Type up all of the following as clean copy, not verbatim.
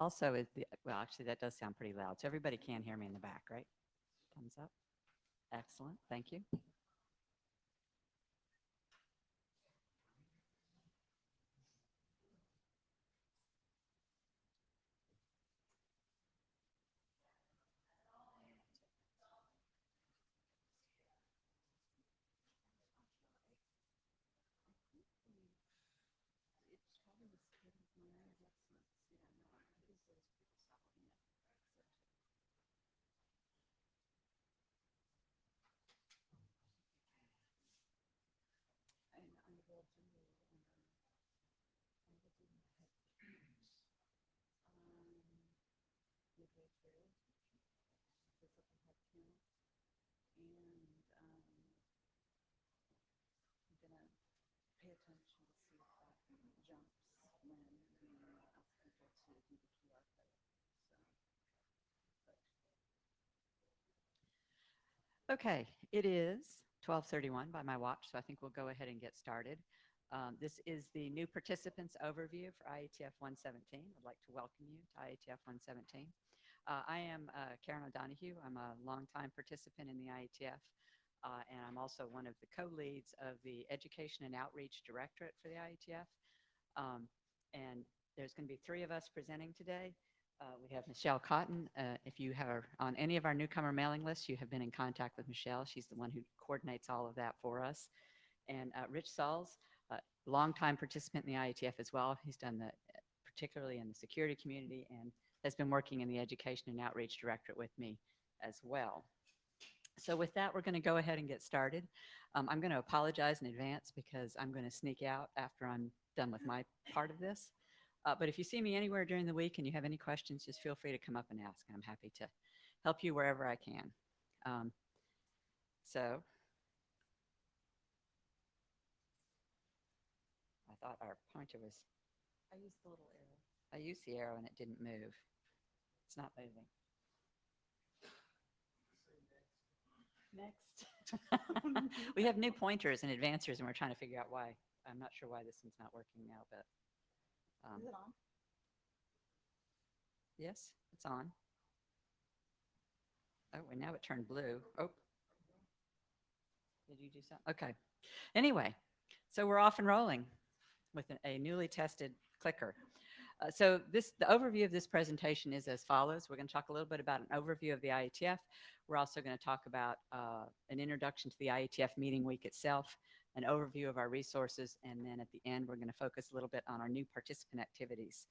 Also, well, actually, that does sound pretty loud. So everybody can hear me in the back, right? Thumbs up. Excellent. Thank you. Okay, it is 12:31 by my watch, so I think we'll go ahead and get started. This is the new participants overview for IETF 117. I'd like to welcome you to IETF 117. I am Karen O'Donohue. I'm a longtime participant in the IETF, and I'm also one of the co-leads of the Education and Outreach Directorate for the IETF. And there's going to be three of us presenting today. We have Michelle Cotton. If you are on any of our newcomer mailing lists, you have been in contact with Michelle. She's the one who coordinates all of that for us. And Rich Sauls, longtime participant in the IETF as well. He's done that particularly in the security community and has been working in the Education and Outreach Directorate with me as well. So with that, we're going to go ahead and get started. I'm going to apologize in advance because I'm going to sneak out after I'm done with my part of this. But if you see me anywhere during the week and you have any questions, just feel free to come up and ask. I'm happy to help you wherever I can. So I thought our pointer was, I used the little arrow. I used the arrow and it didn't move. It's not moving. Next. We have new pointers and advancers and we're trying to figure out why. I'm not sure why this one's not working now, but. Is it on? Yes, it's on. Oh, and now it turned blue. Oh. Did you do something? Okay. Anyway, so we're off and rolling with a newly tested clicker. So the overview of this presentation is as follows. We're going to talk a little bit about an overview of the IETF. We're also going to talk about an introduction to the IETF meeting week itself, an overview of our resources, and then at the end, we're going to focus a little bit on our new participant activities.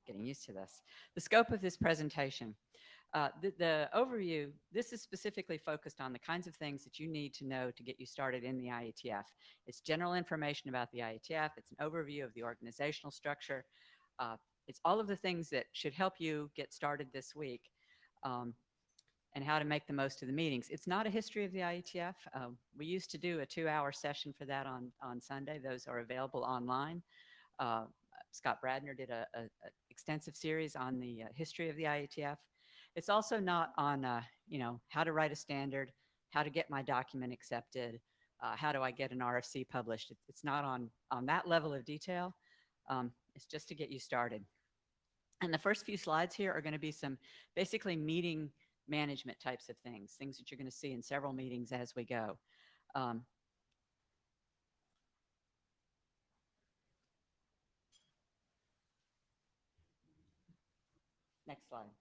Getting used to this. The scope of this presentation. The overview, this is specifically focused on the kinds of things that you need to know to get you started in the IETF. It's general information about the IETF. It's an overview of the organizational structure. It's all of the things that should help you get started this week and how to make the most of the meetings. It's not a history of the IETF. We used to do a 2-hour session for that on Sunday. Those are available online. Scott Bradner did an extensive series on the history of the IETF. It's also not on, how to write a standard, how to get my document accepted, how do I get an RFC published. It's not on that level of detail. It's just to get you started. And the first few slides here are going to be some basically meeting management types of things that you're going to see in several meetings as we go. Next slide.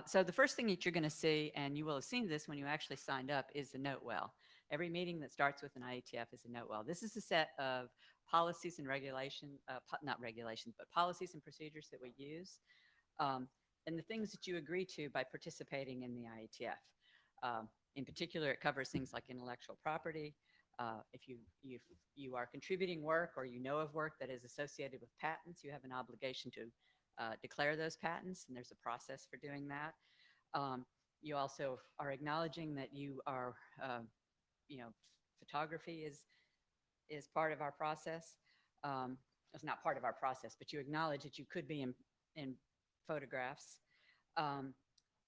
So the first thing that you're going to see, and you will have seen this when you actually signed up, is the note well. Every meeting that starts with an IETF is a note well. This is a set of policies and regulations, not regulations, but policies and procedures that we use, and the things that you agree to by participating in the IETF. In particular, it covers things like intellectual property. If you are contributing work or you know of work that is associated with patents, you have an obligation to declare those patents, and there's a process for doing that. You also are acknowledging that you are, photography is part of our process. It's not part of our process, but you acknowledge that you could be in photographs.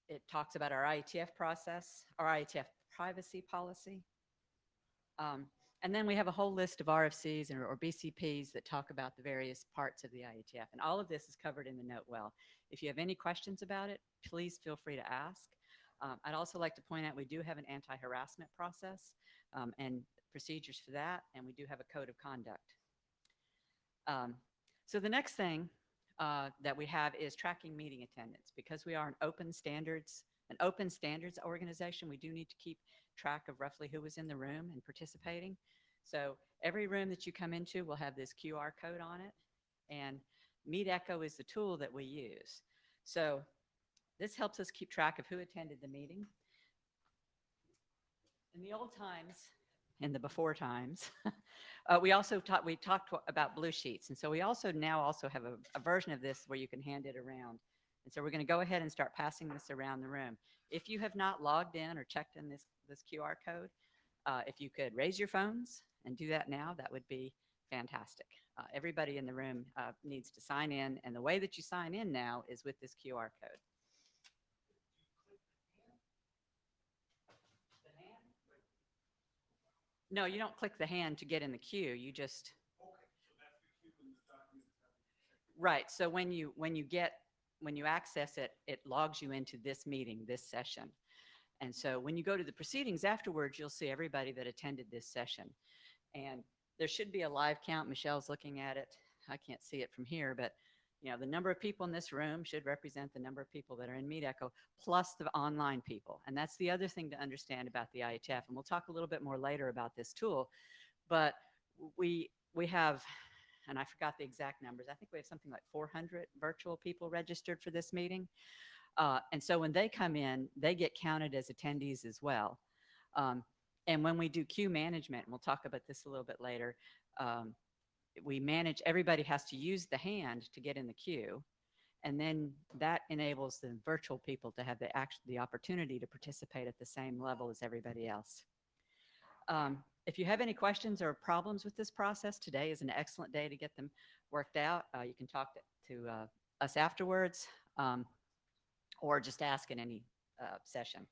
It talks about our IETF process, our IETF privacy policy. And then we have a whole list of RFCs or BCPs that talk about the various parts of the IETF. And all of this is covered in the note well. If you have any questions about it, please feel free to ask. I'd also like to point out we do have an anti-harassment process and procedures for that, and we do have a code of conduct. So the next thing that we have is tracking meeting attendance. Because we are an open standards organization, we do need to keep track of roughly who was in the room and participating. So every room that you come into will have this QR code on it, and MeetEcho is the tool that we use. So this helps us keep track of who attended the meeting. In the old times, in the before times, we talked about blue sheets. And so we also have a version of this where you can hand it around. And so we're going to go ahead and start passing this around the room. If you have not logged in or checked in this QR code, if you could raise your phones and do that now, that would be fantastic. Everybody in the room needs to sign in, and the way that you sign in now is with this QR code. No, you don't click the hand to get in the queue. You just right. So when you access it, it logs you into this meeting, this session. And so when you go to the proceedings afterwards, you'll see everybody that attended this session. And there should be a live count. Michelle's looking at it. I can't see it from here, but you know, the number of people in this room should represent the number of people that are in MeetEcho plus the online people. And that's the other thing to understand about the IETF. And we'll talk a little bit more later about this tool, but we have, and I forgot the exact numbers. I think we have something like 400 virtual people registered for this meeting. And so when they come in, they get counted as attendees as well. And when we do queue management, and we'll talk about this a little bit later, we manage, everybody has to use the hand to get in the queue. And then that enables the virtual people to have the opportunity to participate at the same level as everybody else. If you have any questions or problems with this process, today is an excellent day to get them worked out. You can talk to us afterwards or just ask in any session.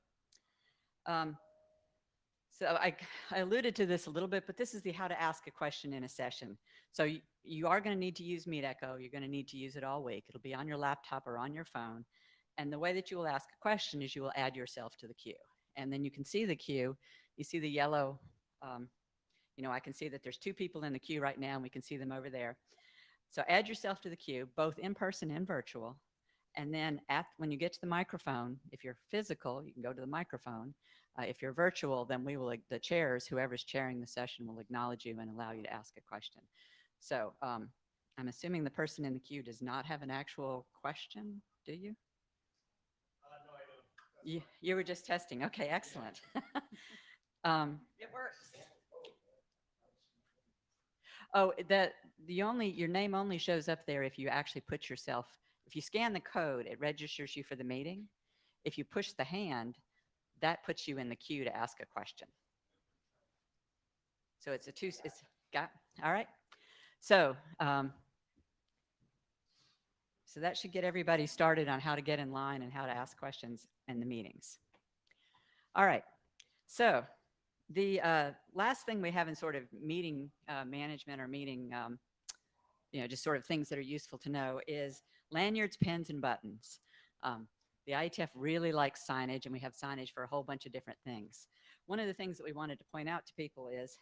So I alluded to this a little bit, but this is the how to ask a question in a session. So you are going to need to use MeetEcho. You're going to need to use it all week. It'll be on your laptop or on your phone. And the way that you will ask a question is you will add yourself to the queue. And then you can see the queue. You see the yellow, you know, I can see that there's 2 people in the queue right now, and we can see them over there. So add yourself to the queue, both in person and virtual. And then when you get to the microphone, if you're physical, you can go to the microphone. If you're virtual, then the chairs, whoever's chairing the session, will acknowledge you and allow you to ask a question. So I'm assuming the person in the queue does not have an actual question, do you? No, I don't. You were just testing. Okay, excellent. It works. Oh, your name only shows up there if you actually put yourself, if you scan the code, it registers you for the meeting. If you push the hand, that puts you in the queue to ask a question. So all right. So, so that should get everybody started on how to get in line and how to ask questions in the meetings. All right. So the last thing we have in sort of meeting management or meeting, you know, just sort of things that are useful to know is lanyards, pins, and buttons. The IETF really likes signage, and we have signage for a whole bunch of different things. One of the things that we wanted to point out to people is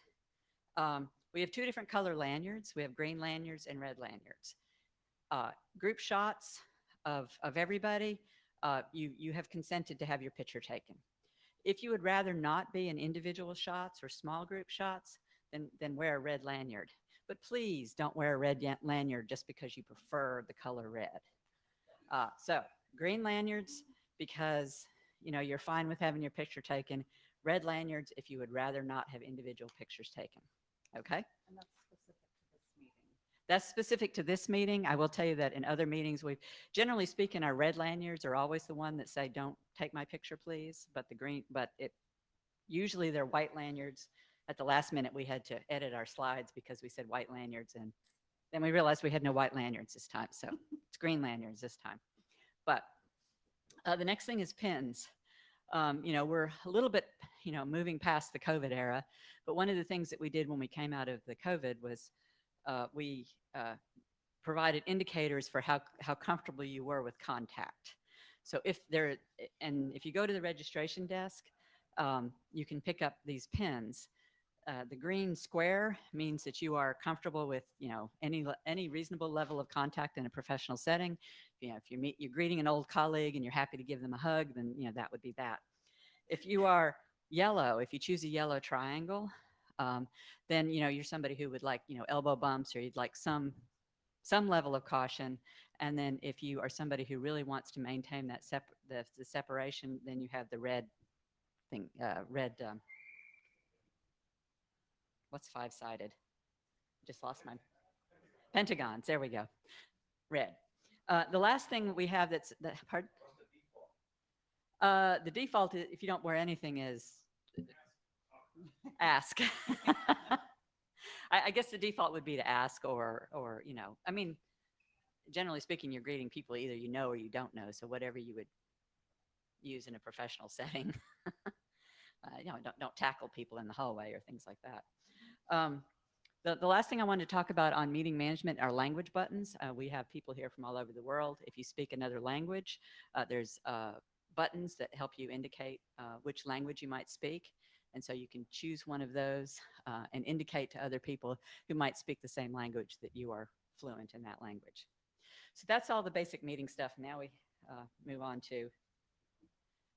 we have 2 different color lanyards. We have green lanyards and red lanyards. Group shots of everybody, you have consented to have your picture taken. If you would rather not be in individual shots or small group shots, then wear a red lanyard. But please don't wear a red lanyard just because you prefer the color red. So green lanyards because you know you're fine with having your picture taken. Red lanyards if you would rather not have individual pictures taken. Okay? And that's specific to this meeting. That's specific to this meeting. I will tell you that in other meetings, generally speaking, our red lanyards are always the one that say, "Don't take my picture, please." But usually they're white lanyards. At the last minute, we had to edit our slides because we said white lanyards, and then we realized we had no white lanyards this time, so it's green lanyards this time. But the next thing is pins. We're a little bit, moving past the COVID era, but one of the things that we did when we came out of the COVID was we provided indicators for how comfortable you were with contact. So if you go to the registration desk, you can pick up these pins. The green square means that you are comfortable with, any reasonable level of contact in a professional setting. If you're greeting an old colleague and you're happy to give them a hug, then that would be that. If you are yellow, if you choose a yellow triangle, um, then you're somebody who would like elbow bumps, or you'd like some level of caution. And then if you are somebody who really wants to maintain that the separation, then you have the red thing, red. What's five-sided? Just lost my pentagons. There we go. Red. The last thing we have pardon? The default, if you don't wear anything, is ask. I guess the default would be to ask, or I mean, generally speaking, you're greeting people either you know or you don't know. So whatever you would use in a professional setting, don't tackle people in the hallway or things like that. The last thing I wanted to talk about on meeting management are language buttons. We have people here from all over the world. If you speak another language, there's buttons that help you indicate which language you might speak. And so you can choose one of those and indicate to other people who might speak the same language that you are fluent in that language. So that's all the basic meeting stuff. Now we move on to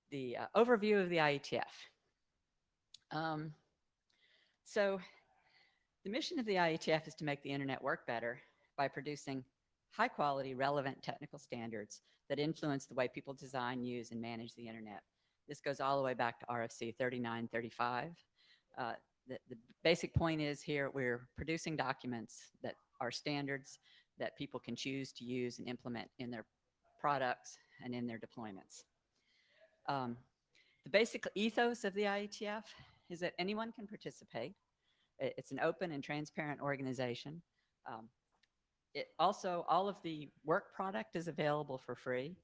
the overview of the IETF. Um, so the mission of the IETF is to make the internet work better by producing high quality, relevant technical standards that influence the way people design, use, and manage the internet. This goes all the way back to RFC 3935. Uh, the basic point is here we're producing documents that are standards that people can choose to use and implement in their products and in their deployments. The basic ethos of the IETF is that anyone can participate. It's an open and transparent organization. Um, all of the work product is available for free.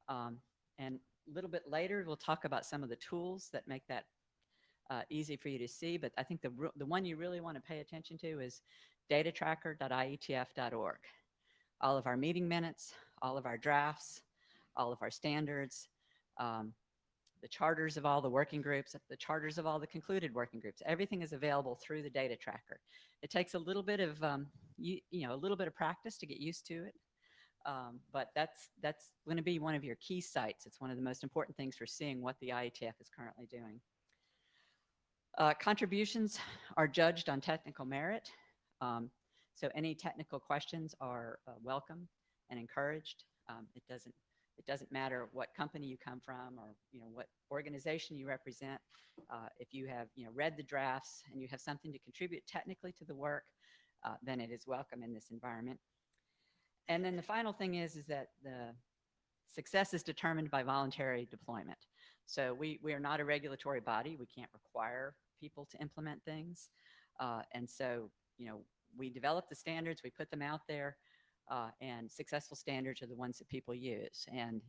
Um, and a little bit later, we'll talk about some of the tools that make that easy for you to see. But I think the one you really want to pay attention to is datatracker.ietf.org. All of our meeting minutes, all of our drafts, all of our standards, um, the charters of all the working groups, the charters of all the concluded working groups. Everything is available through the data tracker. It takes a little bit of a little bit of practice to get used to it, but that's going to be one of your key sites. It's one of the most important things for seeing what the IETF is currently doing. Contributions are judged on technical merit, so any technical questions are welcome and encouraged. It doesn't matter what company you come from, or what organization you represent. If you have read the drafts and you have something to contribute technically to the work, then it is welcome in this environment. And then the final thing is that the success is determined by voluntary deployment. So we are not a regulatory body. We can't require people to implement things. And so, we develop the standards, we put them out there, and successful standards are the ones that people use. And,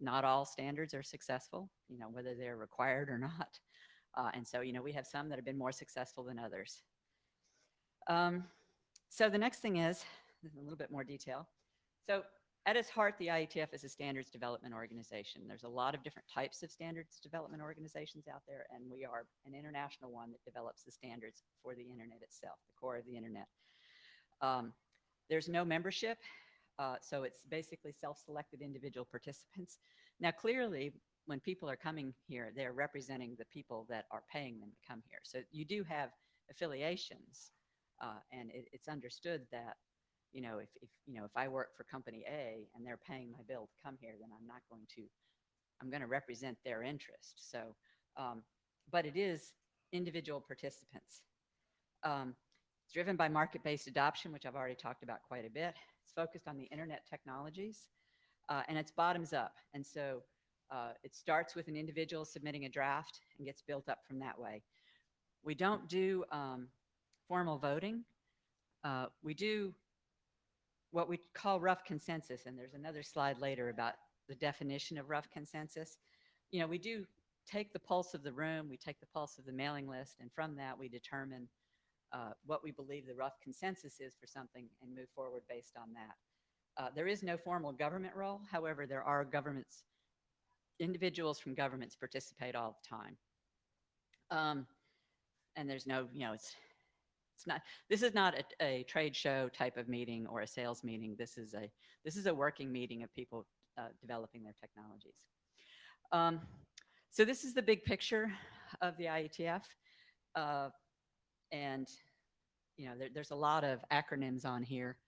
not all standards are successful, whether they're required or not. And so, we have some that have been more successful than others. So the next thing is a little bit more detail. So at its heart, the IETF is a standards development organization. There's a lot of different types of standards development organizations out there, and we are an international one that develops the standards for the internet itself, the core of the internet. There's no membership, so it's basically self-selected individual participants. Now, clearly, when people are coming here, they're representing the people that are paying them to come here. So you do have affiliations, and it's understood that if I work for company A and they're paying my bill to come here, then I'm going to represent their interest. So, but it is individual participants. It's driven by market-based adoption, which I've already talked about quite a bit. It's focused on the internet technologies, and it's bottoms up. And so it starts with an individual submitting a draft and gets built up from that way. We don't do formal voting. We do what we call rough consensus, and there's another slide later about the definition of rough consensus. We do take the pulse of the room, we take the pulse of the mailing list, and from that we determine what we believe the rough consensus is for something and move forward based on that. There is no formal government role. However, there are governments, individuals from governments participate all the time. And there's no, it's not, this is not a trade show type of meeting or a sales meeting. This is a working meeting of people developing their technologies. So this is the big picture of the IETF. And there's a lot of acronyms on here,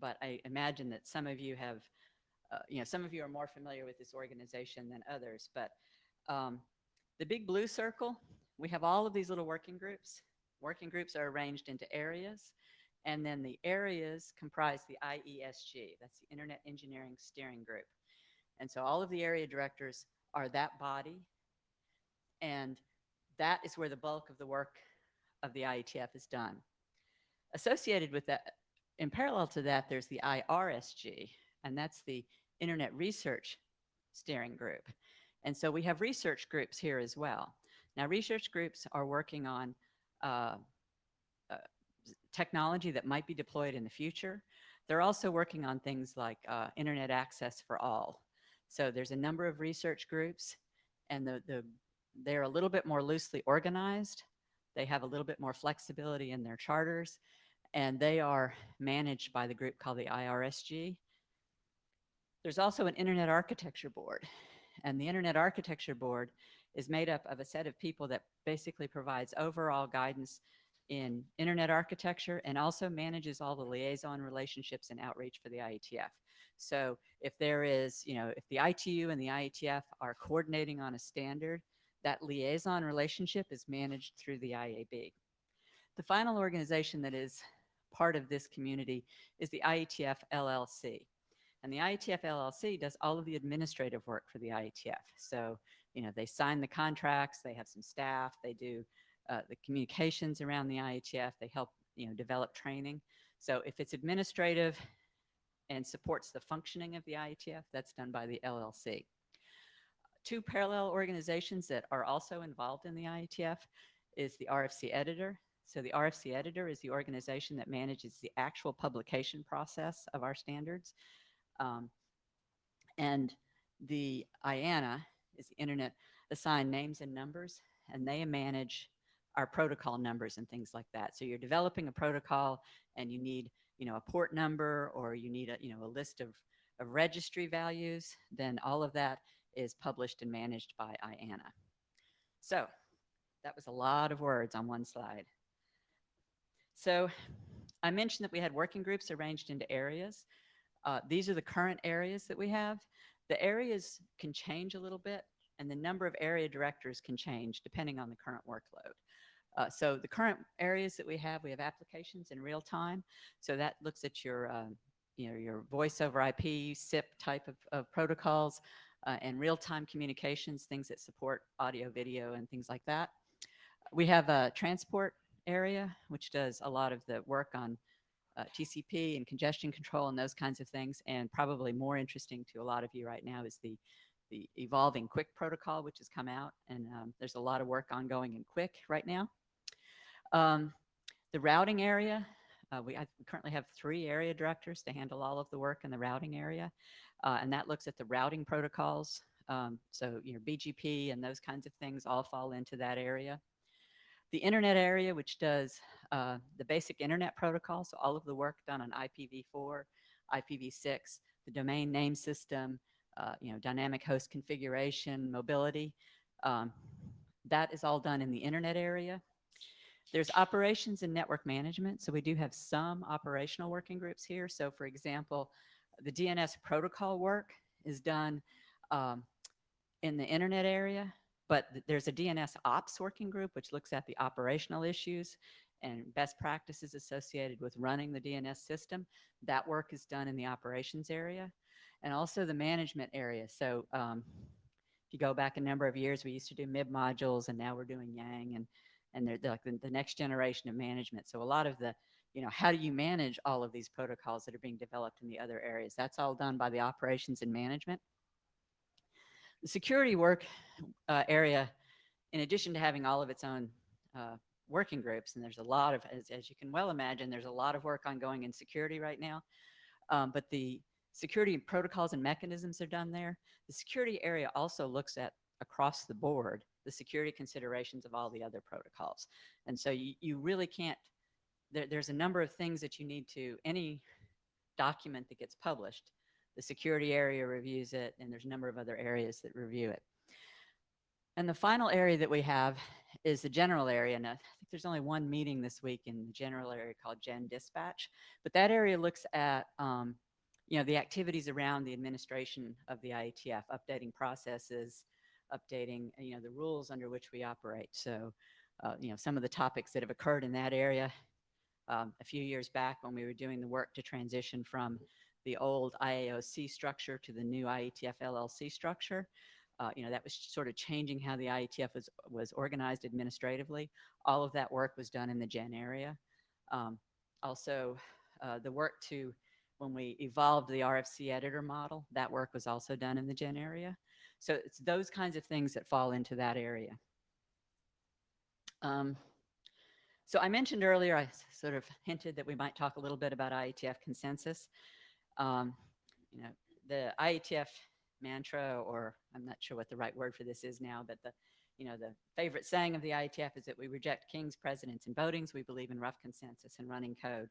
but I imagine that some of you have, some of you are more familiar with this organization than others. But the big blue circle, we have all of these little working groups. Working groups are arranged into areas, and then the areas comprise the IESG. That's the Internet Engineering Steering Group. And so all of the area directors are that body, and that is where the bulk of the work of the IETF is done. Associated with that, in parallel to that, there's the IRSG, and that's the Internet Research Steering Group. And so we have research groups here as well. Now, research groups are working on technology that might be deployed in the future. They're also working on things like internet access for all. So there's a number of research groups, and they're a little bit more loosely organized. They have a little bit more flexibility in their charters, and they are managed by the group called the IRSG. There's also an Internet Architecture Board, and the Internet Architecture Board is made up of a set of people that basically provides overall guidance in internet architecture and also manages all the liaison relationships and outreach for the IETF. So if there is, if the ITU and the IETF are coordinating on a standard, that liaison relationship is managed through the IAB. The final organization that is part of this community is the IETF LLC. And the IETF LLC does all of the administrative work for the IETF. So, they sign the contracts, they have some staff, they do the communications around the IETF, they help, develop training. So if it's administrative and supports the functioning of the IETF, that's done by the LLC. Two parallel organizations that are also involved in the IETF is the RFC editor. So the RFC editor is the organization that manages the actual publication process of our standards. And the IANA is the Internet Assigned Names and Numbers, and they manage our protocol numbers and things like that. So you're developing a protocol and you need, a port number, or you need a list of registry values, then all of that is published and managed by IANA. So that was a lot of words on one slide. So I mentioned that we had working groups arranged into areas. These are the current areas that we have. The areas can change a little bit, and the number of area directors can change depending on the current workload. So the current areas that we have applications in real time. So that looks at your, your voice over IP, SIP type of protocols, and real-time communications, things that support audio, video, and things like that. We have a transport area, which does a lot of the work on TCP and congestion control and those kinds of things. And probably more interesting to a lot of you right now is the evolving QUIC protocol, which has come out. And there's a lot of work ongoing in QUIC right now. The routing area, we currently have 3 area directors to handle all of the work in the routing area. And that looks at the routing protocols. So, BGP and those kinds of things all fall into that area. The internet area, which does the basic internet protocol, so all of the work done on IPv4, IPv6, the domain name system, dynamic host configuration, mobility, that is all done in the internet area. There's operations and network management. So we do have some operational working groups here. So for example, the DNS protocol work is done in the internet area, but there's a DNS ops working group, which looks at the operational issues and best practices associated with running the DNS system. That work is done in the operations area, and also the management area. So if you go back a number of years, we used to do MIB modules, and now we're doing Yang, and they're like the next generation of management. So a lot of the, how do you manage all of these protocols that are being developed in the other areas? That's all done by the operations and management. The security work area, in addition to having all of its own working groups, and there's a lot of, as you can well imagine, there's a lot of work ongoing in security right now, but the security protocols and mechanisms are done there. The security area also looks at across the board the security considerations of all the other protocols. And so you really can't, there's a number of things that you need to, any document that gets published, the security area reviews it, and there's a number of other areas that review it. And the final area that we have is the general area. And I think there's only one meeting this week in the general area called Gen Dispatch, but that area looks at the activities around the administration of the IETF, updating processes, updating the rules under which we operate. So some of the topics that have occurred in that area a few years back when we were doing the work to transition from the old IAOC structure to the new IETF LLC structure. That was sort of changing how the IETF was organized administratively. All of that work was done in the Gen area. Also, the work to, when we evolved the RFC editor model, that work was also done in the Gen area. So it's those kinds of things that fall into that area. So I mentioned earlier, I sort of hinted that we might talk a little bit about IETF consensus. The IETF mantra, or I'm not sure what the right word for this is now, but the favorite saying of the IETF is that we reject kings, presidents, and votings. We believe in rough consensus and running code.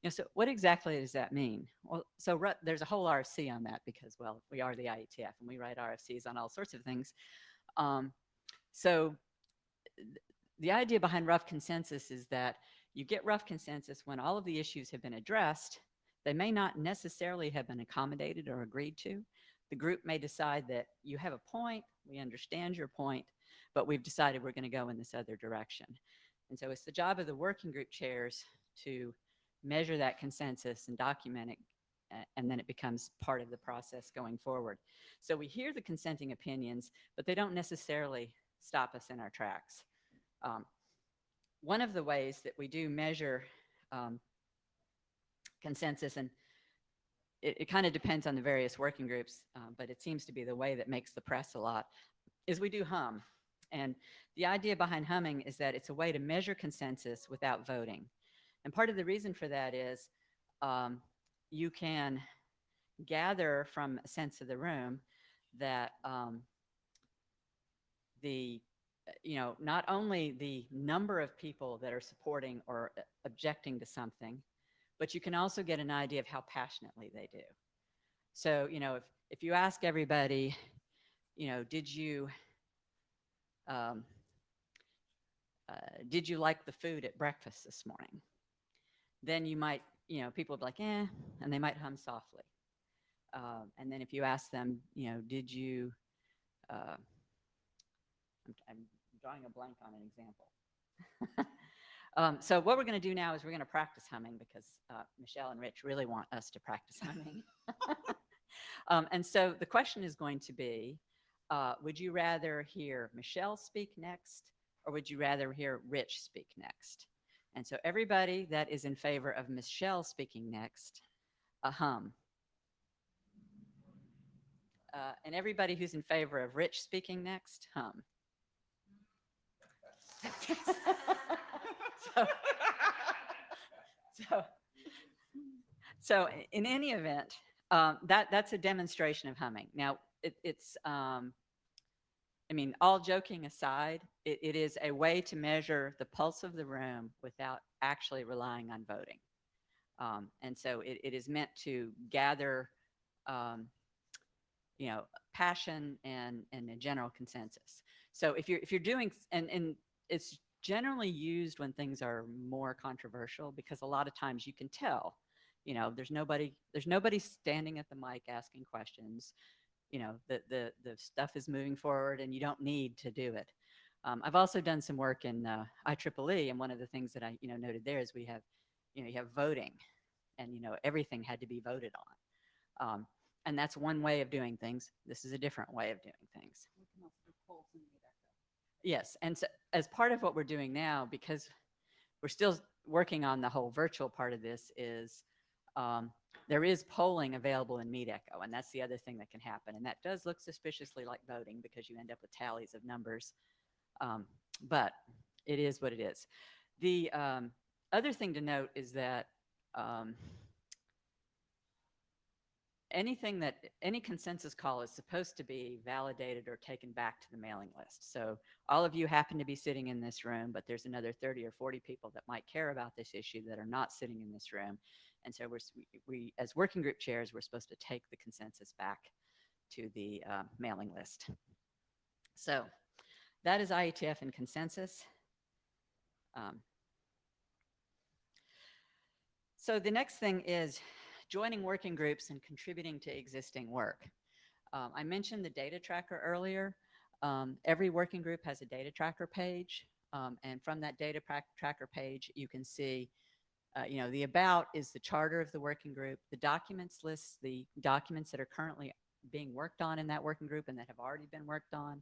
So what exactly does that mean? Well, so there's a whole RFC on that because, well, we are the IETF and we write RFCs on all sorts of things. So the idea behind rough consensus is that you get rough consensus when all of the issues have been addressed. They may not necessarily have been accommodated or agreed to. The group may decide that you have a point, we understand your point, but we've decided we're going to go in this other direction. And so it's the job of the working group chairs to measure that consensus and document it, and then it becomes part of the process going forward. So we hear the consenting opinions, but they don't necessarily stop us in our tracks. One of the ways that we do measure consensus, and it kind of depends on the various working groups, but it seems to be the way that makes the press a lot, is we do hum. And the idea behind humming is that it's a way to measure consensus without voting. And part of the reason for that is you can gather from a sense of the room that not only the number of people that are supporting or objecting to something, but you can also get an idea of how passionately they do. So, if you ask everybody, did you like the food at breakfast this morning? Then you might, people will be like, eh, and they might hum softly. And then if you ask them, did you, I'm drawing a blank on an example. So what we're going to do now is we're going to practice humming because Michelle and Rich really want us to practice humming. And so the question is going to be, would you rather hear Michelle speak next, or would you rather hear Rich speak next? And so everybody that is in favor of Michelle speaking next, a hum. And everybody who's in favor of Rich speaking next, hum. So in any event, that's a demonstration of humming. Now, all joking aside, it is a way to measure the pulse of the room without actually relying on voting. And so it is meant to gather, passion and a general consensus. So if you're doing, and it's generally used when things are more controversial, because a lot of times you can tell, there's nobody standing at the mic asking questions. The stuff is moving forward and you don't need to do it. I've also done some work in IEEE, and one of the things that I noted there is we have, you have voting, and everything had to be voted on. And that's one way of doing things. This is a different way of doing things. Yes, and so as part of what we're doing now, because we're still working on the whole virtual part of this, is There is polling available in Meet Echo, and that's the other thing that can happen. And that does look suspiciously like voting because you end up with tallies of numbers. Um, but it is what it is. The other thing to note is that um, any consensus call is supposed to be validated or taken back to the mailing list. So all of you happen to be sitting in this room, but there's another 30 or 40 people that might care about this issue that are not sitting in this room. And so we as working group chairs, we're supposed to take the consensus back to the mailing list. So that is IETF and consensus. Um, so the next thing is joining working groups and contributing to existing work. I mentioned the data tracker earlier. Every working group has a data tracker page. And from that data tracker page, you can see, the about is the charter of the working group. The documents lists the documents that are currently being worked on in that working group and that have already been worked on.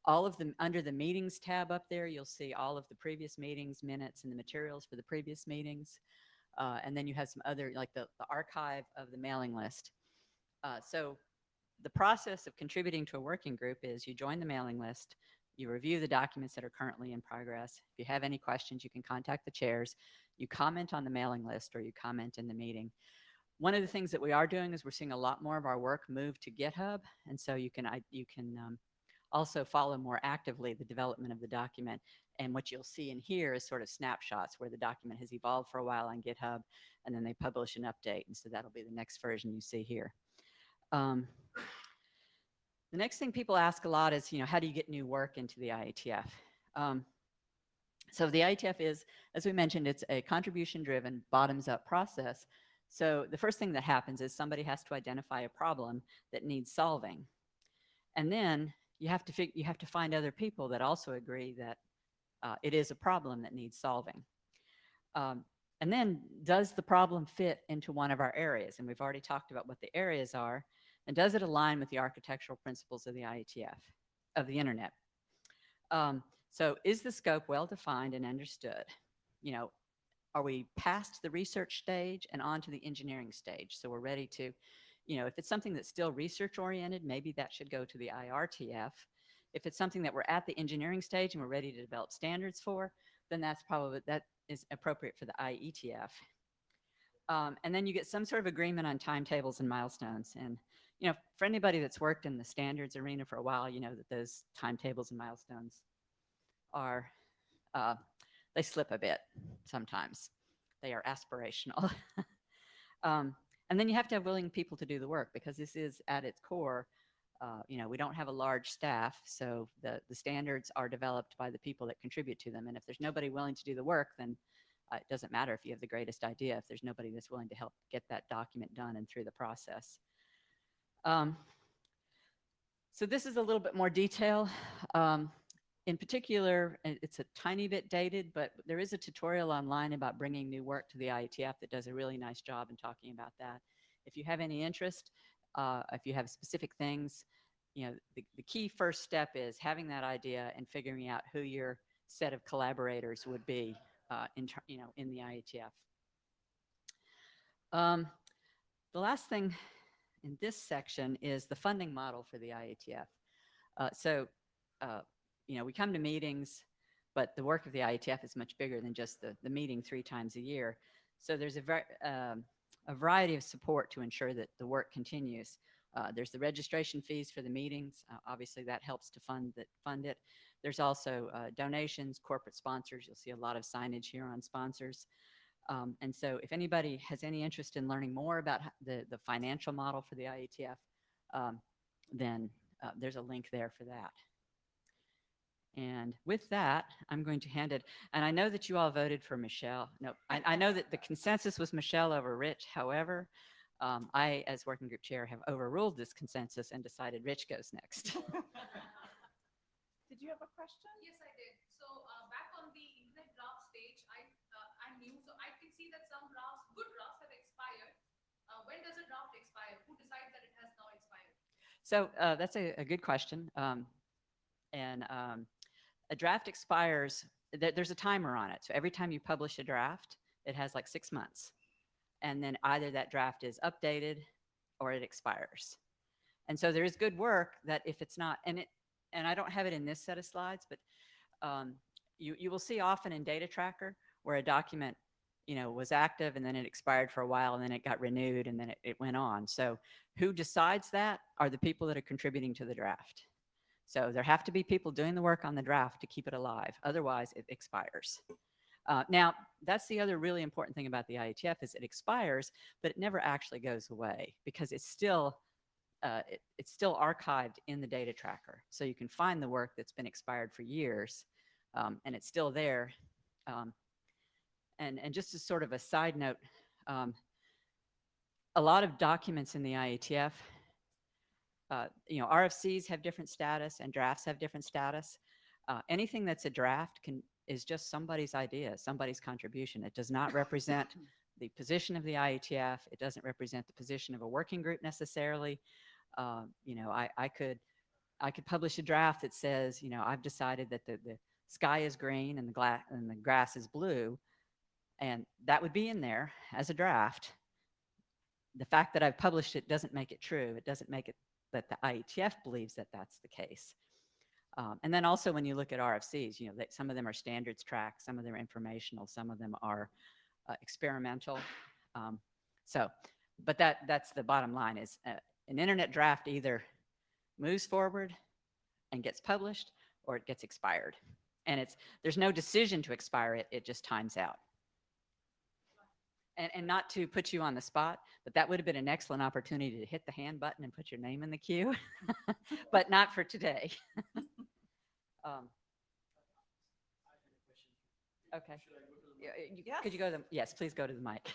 All of them under the meetings tab up there, you'll see all of the previous meetings, minutes, and the materials for the previous meetings. And then you have some other, like the archive of the mailing list. So the process of contributing to a working group is you join the mailing list, you review the documents that are currently in progress. If you have any questions, you can contact the chairs. You comment on the mailing list or you comment in the meeting. One of the things that we are doing is we're seeing a lot more of our work move to GitHub, and so you can also follow more actively the development of the document. And what you'll see in here is sort of snapshots where the document has evolved for a while on GitHub, and then they publish an update, and so that'll be the next version you see here. The next thing people ask a lot is, how do you get new work into the IETF? So the IETF is, as we mentioned, it's a contribution-driven, bottoms-up process. So the first thing that happens is somebody has to identify a problem that needs solving. And then you have to find other people that also agree that it is a problem that needs solving. And then does the problem fit into one of our areas? And we've already talked about what the areas are. And does it align with the architectural principles of the IETF, of the internet? So is the scope well defined and understood? Are we past the research stage and on to the engineering stage? So we're ready to, if it's something that's still research oriented, maybe that should go to the IRTF. If it's something that we're at the engineering stage and we're ready to develop standards for, then that is appropriate for the IETF. And then you get some sort of agreement on timetables and milestones. And, for anybody that's worked in the standards arena for a while, you know that those timetables and milestones are, they slip a bit sometimes. They are aspirational. And then you have to have willing people to do the work because this is at its core, we don't have a large staff, so the standards are developed by the people that contribute to them. And if there's nobody willing to do the work, then it doesn't matter if you have the greatest idea if there's nobody that's willing to help get that document done and through the process. So this is a little bit more detail. In particular, it's a tiny bit dated, but there is a tutorial online about bringing new work to the IETF that does a really nice job in talking about that. If you have any interest, if you have specific things, the key first step is having that idea and figuring out who your set of collaborators would be in the IETF. The last thing in this section is the funding model for the IETF. We come to meetings, but the work of the IETF is much bigger than just the meeting 3 times a year. So there's a variety of support to ensure that the work continues. There's the registration fees for the meetings. Obviously, that helps to fund it. There's also donations, corporate sponsors. You'll see a lot of signage here on sponsors. And so if anybody has any interest in learning more about the financial model for the IETF, then there's a link there for that. And with that, I'm going to hand it. And I know that you all voted for Michelle. No, I know that the consensus was Michelle over Rich. However, I, as working group chair, have overruled this consensus and decided Rich goes next. Did you have a question? Yes, I did. So back on the internet draft stage, I'm new, so I can see that some drafts, good drafts, have expired. When does a draft expire? Who decides that it has now expired? So that's a good question. A draft expires, there's a timer on it. So every time you publish a draft, it has like 6 months. and then either that draft is updated or it expires. And so there is good work that if it's not, and I don't have it in this set of slides, but you will see often in data tracker where a document was active and then it expired for a while and then it got renewed and then it went on. So who decides that are the people that are contributing to the draft. So there have to be people doing the work on the draft to keep it alive. Otherwise, it expires. Now, that's the other really important thing about the IETF is it expires, but it never actually goes away because it's still archived in the data tracker. So you can find the work that's been expired for years, and it's still there. And just as sort of a side note, a lot of documents in the IETF, RFCs have different status and drafts have different status. Anything that's a draft is just somebody's idea, somebody's contribution. It does not represent the position of the IETF. It doesn't represent the position of a working group necessarily. I could publish a draft that says, I've decided that the sky is green and the grass is blue, and that would be in there as a draft. The fact that I've published it doesn't make it true. It doesn't make it that the IETF believes that that's the case. And then also when you look at RFCs, some of them are standards track, some of them are informational, some of them are experimental. But that's the bottom line is an internet draft either moves forward and gets published or it gets expired. And there's no decision to expire it, it just times out. And not to put you on the spot, but that would have been an excellent opportunity to hit the hand button and put your name in the queue, but not for today. Okay. Yes. Could you go to yes, please go to the mic.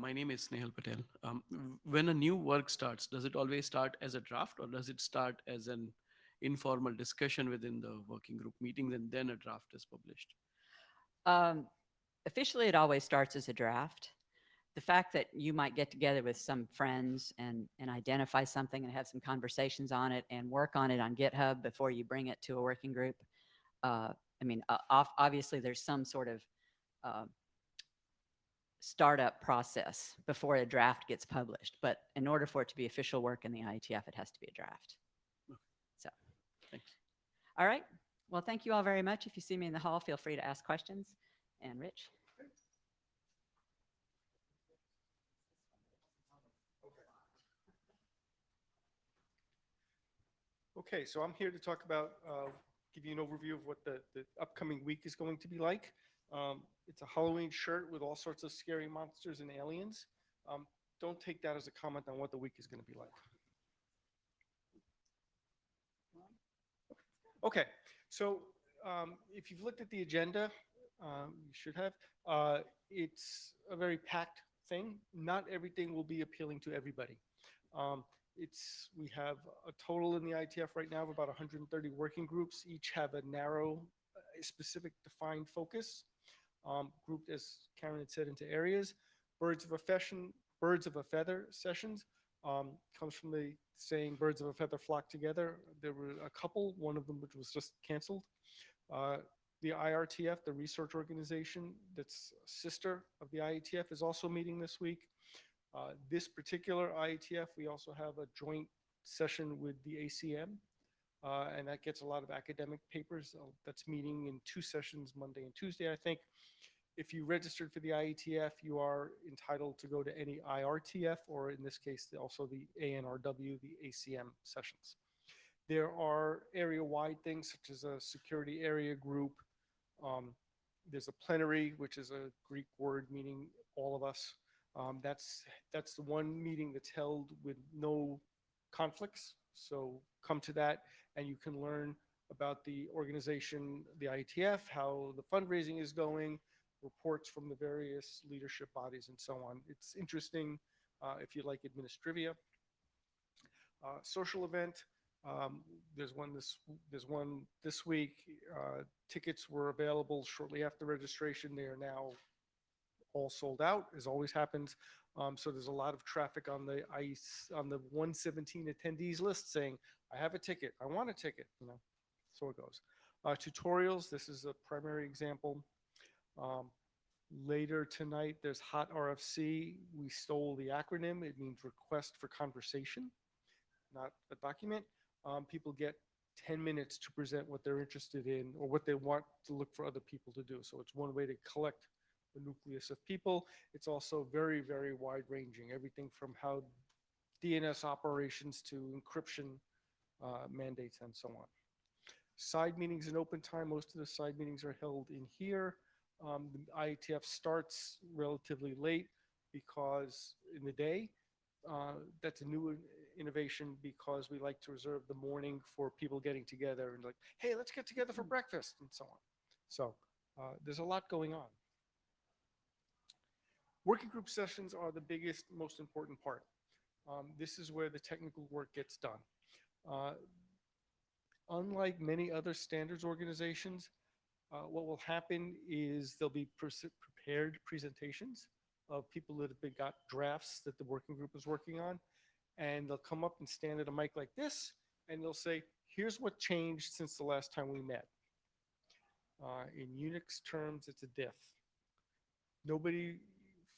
My name is Snehal Patel. When a new work starts, does it always start as a draft or does it start as an informal discussion within the working group meetings and then a draft is published? Officially, it always starts as a draft. The fact that you might get together with some friends and identify something and have some conversations on it and work on it on GitHub before you bring it to a working group. Obviously, there's some sort of startup process before a draft gets published. But in order for it to be official work in the IETF, it has to be a draft. So, thanks. All right. Well, thank you all very much. If you see me in the hall, feel free to ask questions. And Rich? Okay, so I'm here to talk about, give you an overview of what the upcoming week is going to be like. It's a Halloween shirt with all sorts of scary monsters and aliens. Don't take that as a comment on what the week is going to be like. Okay, so if you've looked at the agenda, you should have, it's a very packed thing. Not everything will be appealing to everybody. We have a total in the IETF right now of about 130 working groups. Each have a narrow, specific defined focus, grouped, as Karen had said, into areas. Birds of a feather sessions comes from the saying birds of a feather flock together. There were a couple, one of them which was just canceled. The IRTF, the research organization that's a sister of the IETF, is also meeting this week. This particular IETF, we also have a joint session with the ACM, and that gets a lot of academic papers. That's meeting in 2 sessions, Monday and Tuesday, I think. If you registered for the IETF, you are entitled to go to any IRTF, or in this case, also the ANRW, the ACM sessions. There are area-wide things, such as a security area group. There's a plenary, which is a Greek word meaning all of us. That's the one meeting that's held with no conflicts. So come to that and you can learn about the organization, the IETF, how the fundraising is going, reports from the various leadership bodies and so on. It's interesting if you like administrivia. Social event, there's one this week. Tickets were available shortly after registration. They are now all sold out, as always happens. So there's a lot of traffic on the 117 attendees list saying, I have a ticket, I want a ticket, so it goes. Tutorials, this is a primary example. Later tonight, there's Hot RFC. We stole the acronym. It means Request for Conversation, not a document. People get 10 minutes to present what they're interested in or what they want to look for other people to do. So it's one way to collect the nucleus of people. It's also very, very wide ranging, everything from how DNS operations to encryption mandates and so on. Side meetings in open time, most of the side meetings are held in here. The IETF starts relatively late because in the day, that's a new innovation because we like to reserve the morning for people getting together and like, hey, let's get together for breakfast and so on. So there's a lot going on. Working group sessions are the biggest, most important part. This is where the technical work gets done. Unlike many other standards organizations, what will happen is there'll be prepared presentations of people that have got drafts that the working group is working on, and they'll come up and stand at a mic like this, and they'll say, here's what changed since the last time we met. In Unix terms, it's a diff. Nobody,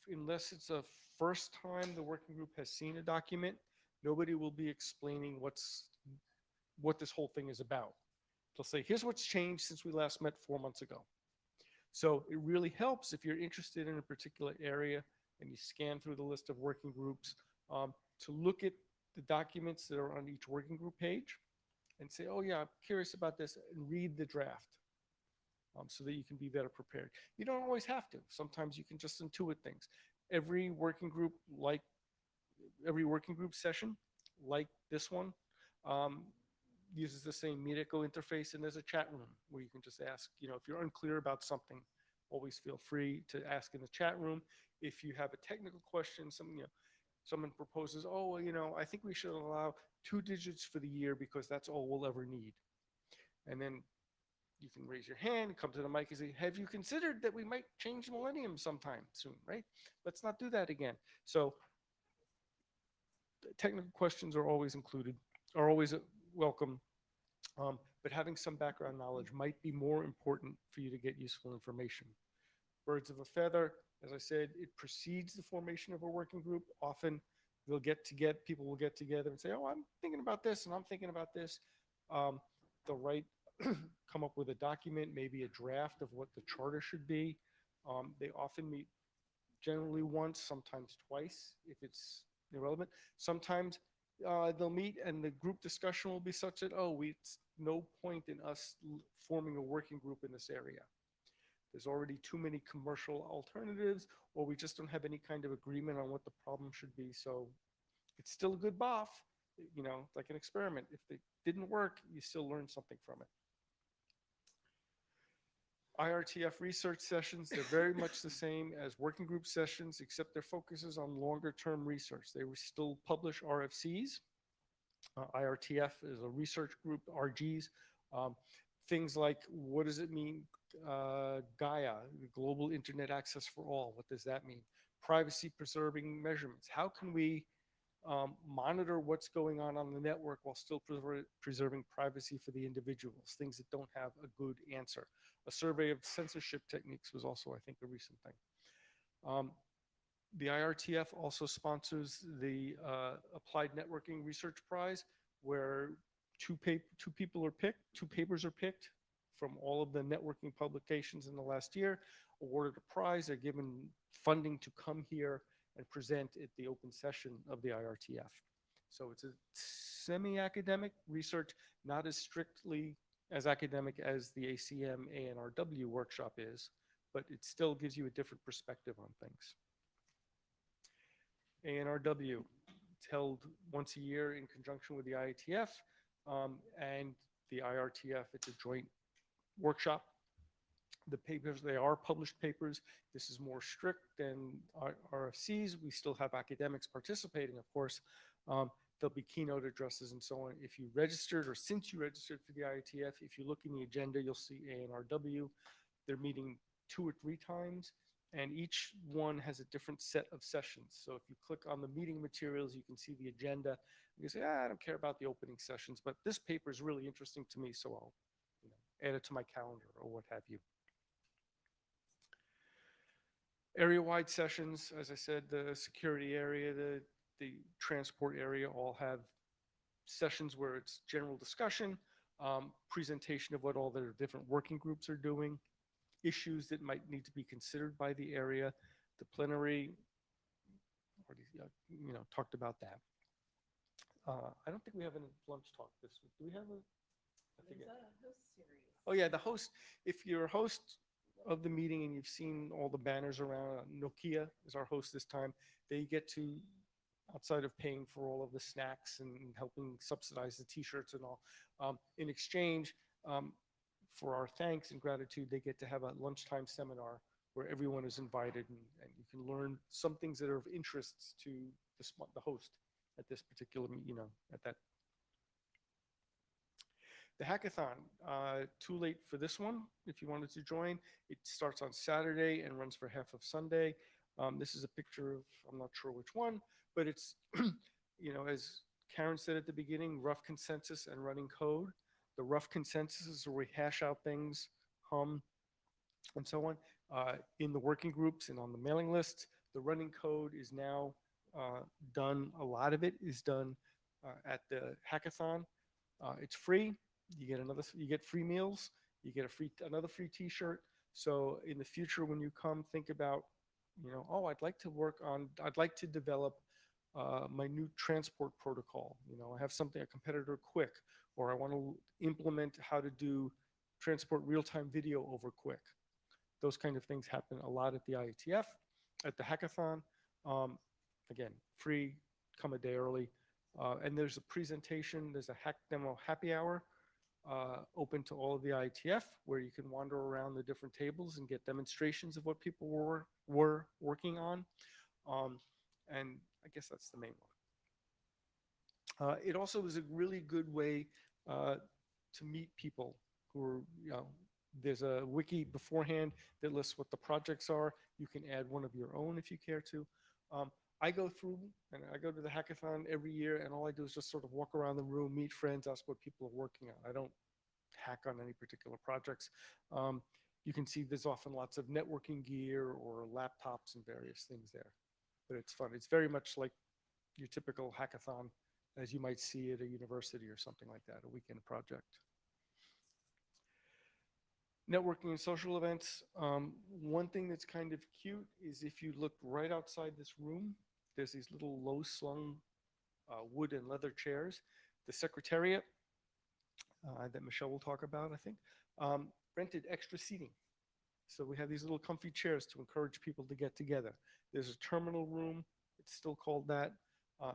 unless it's a first time the working group has seen a document, nobody will be explaining what this whole thing is about. They'll say, here's what's changed since we last met 4 months ago. So it really helps if you're interested in a particular area and you scan through the list of working groups to look at the documents that are on each working group page and say, oh yeah, I'm curious about this, and read the draft so that you can be better prepared. You don't always have to. Sometimes you can just intuit things. Every working group session, like this one, uses the same Meetecho interface, and there's a chat room where you can just ask, if you're unclear about something, always feel free to ask in the chat room. If you have a technical question, someone proposes, oh, I think we should allow 2 digits for the year because that's all we'll ever need. And then you can raise your hand, come to the mic and say, have you considered that we might change Millennium sometime soon, right? Let's not do that again. So technical questions are always included, are always welcome. But having some background knowledge might be more important for you to get useful information. Birds of a feather, as I said, it precedes the formation of a working group. Often people will get together and say, oh, I'm thinking about this and I'm thinking about this. They'll come up with a document, maybe a draft of what the charter should be. They often meet generally once, sometimes twice if it's irrelevant. Sometimes they'll meet and the group discussion will be such that, it's no point in us forming a working group in this area. There's already too many commercial alternatives, or we just don't have any kind of agreement on what the problem should be. So it's still a good BOF, like an experiment. If it didn't work, you still learn something from it. IRTF research sessions, they're very much the same as working group sessions, except their focus is on longer term research. They will still publish RFCs. IRTF is a research group, RGs. Things like, what does it mean, Gaia, global internet access for all? What does that mean? Privacy preserving measurements. How can we monitor what's going on the network while still preserving privacy for the individuals, things that don't have a good answer. A survey of censorship techniques was also, I think, a recent thing. The IRTF also sponsors the Applied Networking Research Prize, where two papers are picked from all of the networking publications in the last year, awarded a prize. They're given funding to come here and present at the open session of the IRTF. So it's a semi-academic research, not as strictly as academic as the ACM ANRW workshop is, but it still gives you a different perspective on things. ANRW, it's held once a year in conjunction with the IETF and the IRTF. It's a joint workshop. The papers, they are published papers. This is more strict than RFCs. We still have academics participating, of course. There'll be keynote addresses and so on. If you registered or since you registered for the IETF, if you look in the agenda, you'll see ANRW. They're meeting 2 or 3 times, and each one has a different set of sessions. So if you click on the meeting materials, you can see the agenda. You say, I don't care about the opening sessions, but this paper is really interesting to me, so I'll add it to my calendar or what have you. Area-wide sessions, as I said, the security area, the transport area all have sessions where it's general discussion, presentation of what all their different working groups are doing, issues that might need to be considered by the area. The plenary, already, talked about that. I don't think we have any lunch talk this week. Do we have a? I There's forget. a host series. Oh yeah, the host. If you're a host of the meeting and you've seen all the banners around, Nokia is our host this time. They get to, outside of paying for all of the snacks and helping subsidize the T-shirts and all, in exchange for our thanks and gratitude, they get to have a lunchtime seminar where everyone is invited and you can learn some things that are of interest to the host at this particular, at that. The hackathon, too late for this one if you wanted to join. It starts on Saturday and runs for half of Sunday. This is a picture of, I'm not sure which one, but it's, as Karen said at the beginning, rough consensus and running code. The rough consensus is where we hash out things, and so on, in the working groups and on the mailing lists. The running code is now done. A lot of it is done at the hackathon. It's free. You get free meals. You get another free T-shirt. So in the future, when you come, think about, oh, I'd like to develop my new transport protocol. I have something, a competitor quick, or I want to implement how to do transport real-time video over quick. Those kind of things happen a lot at the IETF, at the hackathon. Again, free, come a day early. And there's a presentation, there's a hack demo happy hour open to all of the IETF where you can wander around the different tables and get demonstrations of what people were working on. And I guess that's the main one. It also is a really good way to meet people who are, there's a wiki beforehand that lists what the projects are. You can add one of your own if you care to. I go through and I go to the hackathon every year, and all I do is just sort of walk around the room, meet friends, ask what people are working on. I don't hack on any particular projects. You can see there's often lots of networking gear or laptops and various things there, but it's fun. It's very much like your typical hackathon as you might see at a university or something like that, a weekend project. Networking and social events. One thing that's kind of cute is if you look right outside this room, there's these little low slung wood and leather chairs. The Secretariat, that Michelle will talk about, I think, rented extra seating. So we have these little comfy chairs to encourage people to get together. There's a terminal room. It's still called that.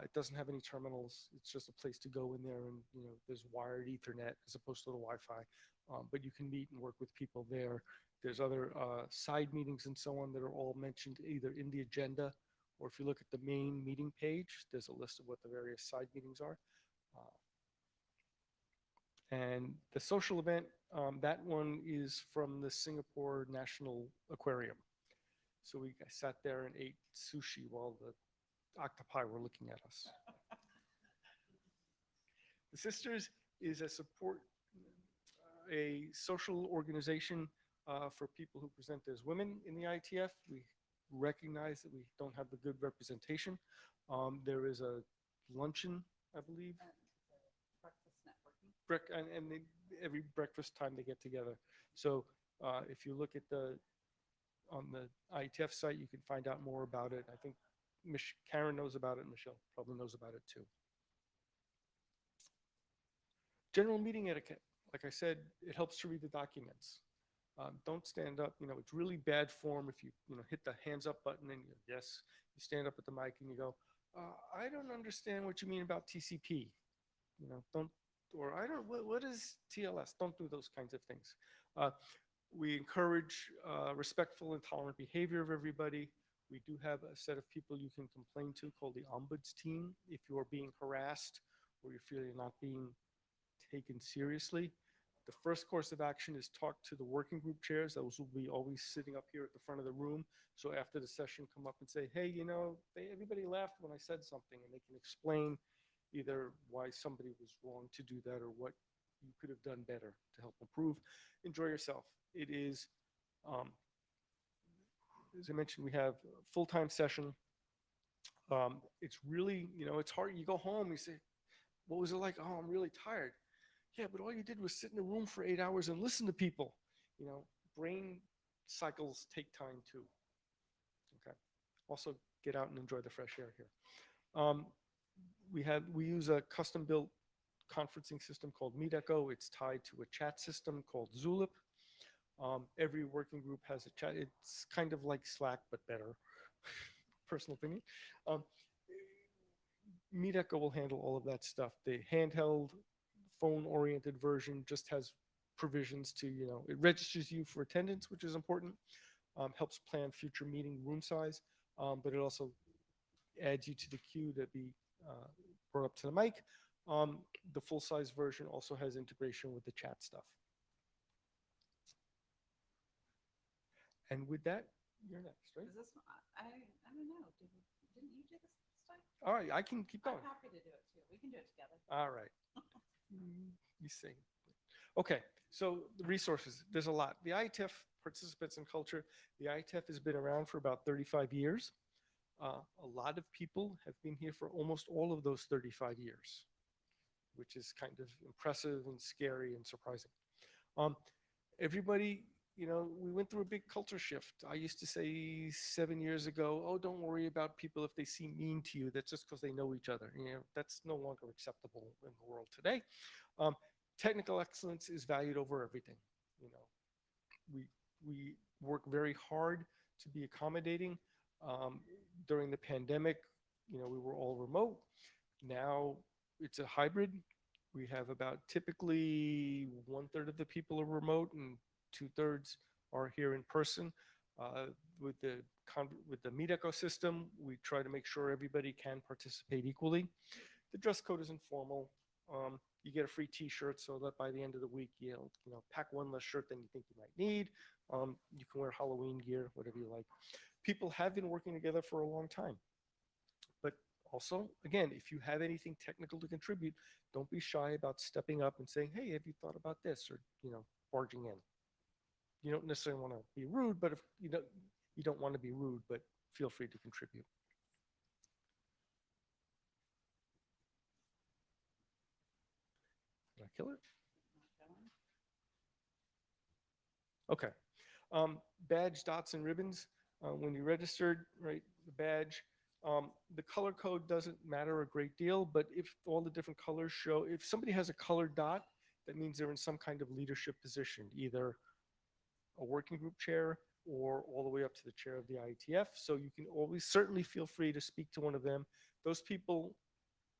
It doesn't have any terminals. It's just a place to go in there, and there's wired Ethernet as opposed to the Wi-Fi. But you can meet and work with people there. There's other side meetings and so on that are all mentioned either in the agenda, or if you look at the main meeting page, there's a list of what the various side meetings are. And the social event, that one is from the Singapore National Aquarium. So we sat there and ate sushi while the octopi were looking at us. The Sisters is a social organization for people who present as women in the IETF. We recognize that we don't have the good representation. There is a luncheon, I believe. Breakfast networking. And every breakfast time they get together. So if you look at on the IETF site, you can find out more about it. I think Karen knows about it. Michelle probably knows about it too. General meeting etiquette. Like I said, it helps to read the documents. Don't stand up. It's really bad form if you hit the hands up button and yes, you stand up at the mic and you go, I don't understand what you mean about TCP. Don't, or I don't, what is TLS? Don't do those kinds of things. We encourage respectful and tolerant behavior of everybody. We do have a set of people you can complain to called the Ombuds team if you are being harassed or you feel you're not being taken seriously. The first course of action is talk to the working group chairs. Those will be always sitting up here at the front of the room. So after the session, come up and say, hey, everybody laughed when I said something, and they can explain either why somebody was wrong to do that or what you could have done better to help improve. Enjoy yourself. It is as I mentioned, we have a full-time session. It's really, it's hard. You go home, you say, what was it like? Oh, I'm really tired. Yeah, but all you did was sit in a room for 8 hours and listen to people. You know, brain cycles take time too. Okay. Also, get out and enjoy the fresh air here. Um, we use a custom built conferencing system called MeetEcho. It's tied to a chat system called Zulip. Every working group has a chat. It's kind of like Slack, but better. Personal opinion. Um, MeetEcho will handle all of that stuff. The handheld, phone-oriented version just has provisions to, it registers you for attendance, which is important, helps plan future meeting room size, but it also adds you to the queue to be brought up to the mic. The full-size version also has integration with the chat stuff. And with that, you're next, right? Is this, I don't know, didn't you do this time? All right, I can keep going. I'm happy to do it too. We can do it together. All right. You see. Okay, so the resources, there's a lot. The IETF, Participants in Culture, the IETF has been around for about 35 years. A lot of people have been here for almost all of those 35 years, which is kind of impressive and scary and surprising. Everybody, we went through a big culture shift. I used to say 7 years ago, oh, don't worry about people if they seem mean to you. That's just because they know each other. That's no longer acceptable in the world today. Technical excellence is valued over everything. We work very hard to be accommodating. During the pandemic, we were all remote. Now it's a hybrid. We have about typically 1/3 of the people are remote and 2/3 are here in person. With the Meet ecosystem, we try to make sure everybody can participate equally. The dress code is informal. You get a free T-shirt so that by the end of the week, pack one less shirt than you think you might need. You can wear Halloween gear, whatever you like. People have been working together for a long time. But also, again, if you have anything technical to contribute, don't be shy about stepping up and saying, hey, have you thought about this? Or, barging in. You don't necessarily want to be rude, but if you don't want to be rude, but feel free to contribute. Did I kill it? Okay. Badge, dots, and ribbons. When you registered, right, the badge, the color code doesn't matter a great deal, but if all the different colors show, if somebody has a colored dot, that means they're in some kind of leadership position, either a working group chair or all the way up to the chair of the IETF. So you can always certainly feel free to speak to one of them. Those people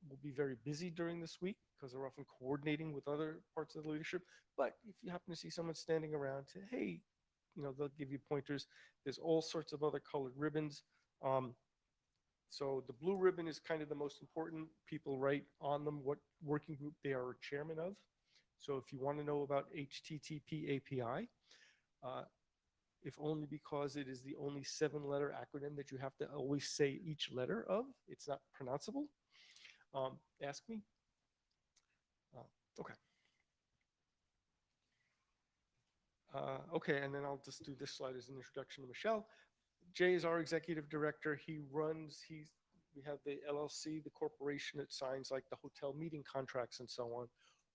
will be very busy during this week because they're often coordinating with other parts of the leadership. But if you happen to see someone standing around, say, hey, they'll give you pointers. There's all sorts of other colored ribbons. So the blue ribbon is kind of the most important. People write on them what working group they are chairman of. So if you want to know about HTTP API, if only because it is the only 7-letter acronym that you have to always say each letter of, it's not pronounceable. Ask me. Okay. Okay, and then I'll just do this slide as an introduction to Michelle. Jay is our executive director. We have the LLC, the corporation that signs like the hotel meeting contracts and so on.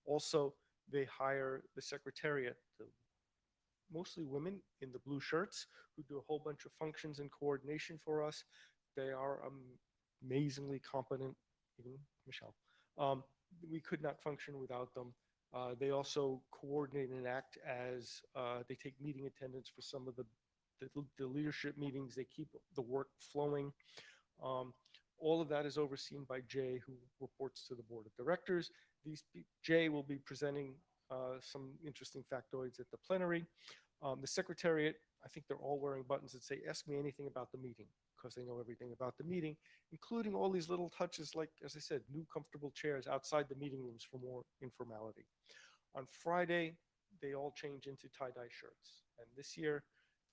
Also, they hire the secretariat, mostly women in the blue shirts who do a whole bunch of functions and coordination for us. They are amazingly competent, even Michelle. We could not function without them. They also coordinate and act as they take meeting attendance for some of the leadership meetings. They keep the work flowing. All of that is overseen by Jay, who reports to the board of directors. Jay will be presenting some interesting factoids at the plenary. The secretariat, I think they're all wearing buttons that say, ask me anything about the meeting, because they know everything about the meeting, including all these little touches like, as I said, new comfortable chairs outside the meeting rooms for more informality. On Friday, they all change into tie-dye shirts. And this year,